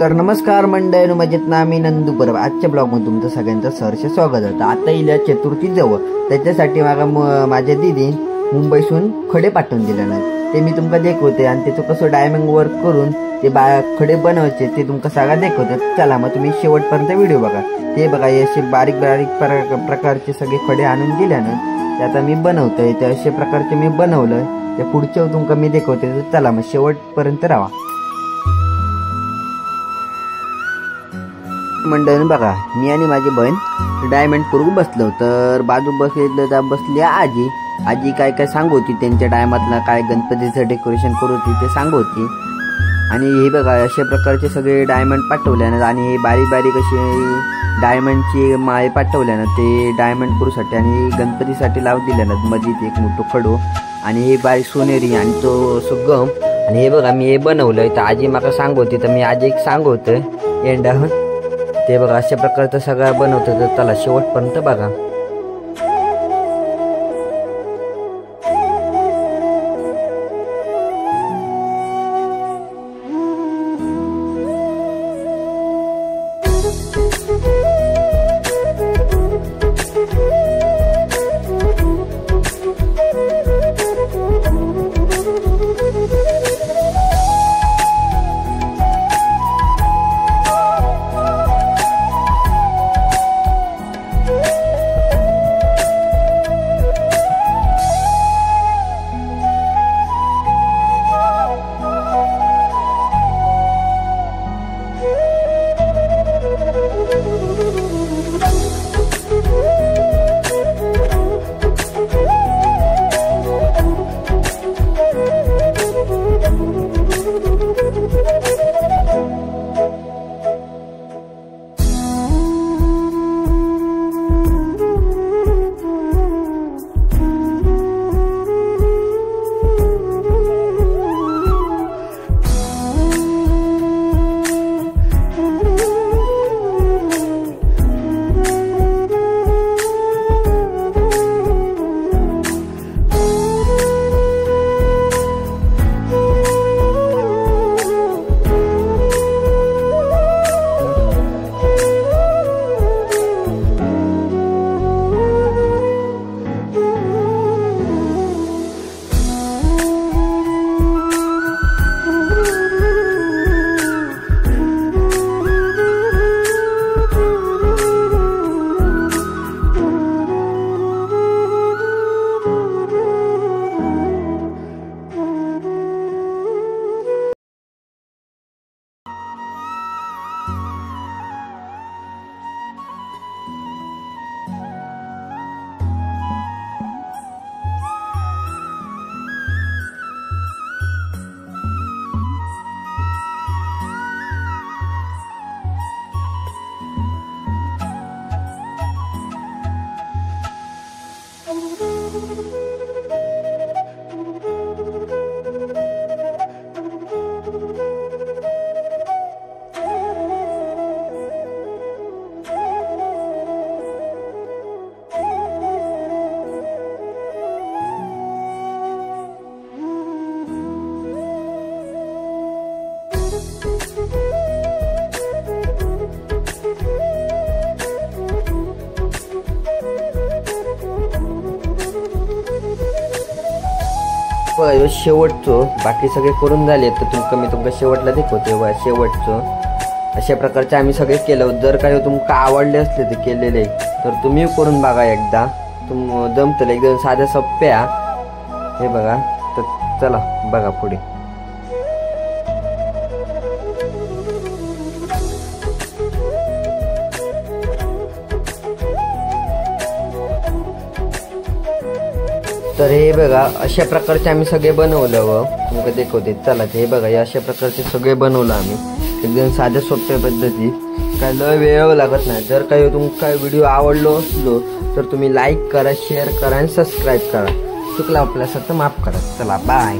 तर नमस्कार मंडळी, मजेत ना. मी नंदू परब. आजच्या ब्लॉगमध्ये तुमचं सगळ्यांचं सहर्ष स्वागत आहे. आता येईल चतुर्थी जवळ, त्याच्यासाठी माझ्या दीदीन मुंबईसून खडे पाठवून दिले ना, ते मी तुमका दाखवते आणि त्याचं कसं डायमंड वर्क करून ते खडे बनवायचे ते तुमका सगळं दाखवते. चला मग तुम्ही शेवटपर्यंत व्हिडिओ बघा. ते बघा, असे बारीक बारीक प्रकारचे सगळे खडे आणून दिल्यानं ते आता मी बनवतोय. ते अशा प्रकारचे मी बनवलंय. ते पुढच्या तुमका मी दाखवते. चला मग शेवटपर्यंत राहा. मंडळी बघा, मी आणि माझी बहीण डायमंड करून बसलो. तर बाजू बसली आजी काय काय सांगू होती, त्यांच्या टायमातला काय गणपतीचं डेकोरेशन करू होती ते सांगू होती. आणि हे बघा, अशा प्रकारचे सगळे डायमंड पाठवल्यानं आणि हे बारीक बारीक अशी डायमंडची माळे पाठवल्यानं ते डायमंड करूसाठी आणि गणपतीसाठी लावून दिल्यानं मध्ये एक मोठं खडो आणि हे बारीक सोनेरी आणि तो सुगम. आणि हे बघा, मी हे बनवलंय. तर आजी मला सांगू होती, तर मी आजी एक सांगू होतं एंडाहून. ते बघा, अशा प्रकारचं सगळं बनवतं. तर चला शेवटपर्यंत बघा. शेवटचं बाकी सगळे करून झाले. तर मी तुमका शेवटला दाखवते. बघा, शेवटचं अशा प्रकारचे आम्ही सगळे केलं. जर काही तुमका आवडले असले ते केलेले तर तुम्ही करून बघा एकदा. जमतं एकदम साध्या सोप्या. हे बघा. तर चला बघा पुढे. तर हे बघा, अशा प्रकारचे आम्ही सगळे बनवलं व तुमका दाखवते. चला, हे बघा, हे अशा प्रकारचे सगळे बनवलं आम्ही एकदम साध्या सोप्या पद्धतीत. काय लय वेळ लागत नाही. जर काही तुमका व्हिडिओ आवडलो असलो तर तुम्ही लाईक करा, शेअर करा आणि सबस्क्राईब करा. चुकला आपल्यासाठी माफ करा. चला बाय.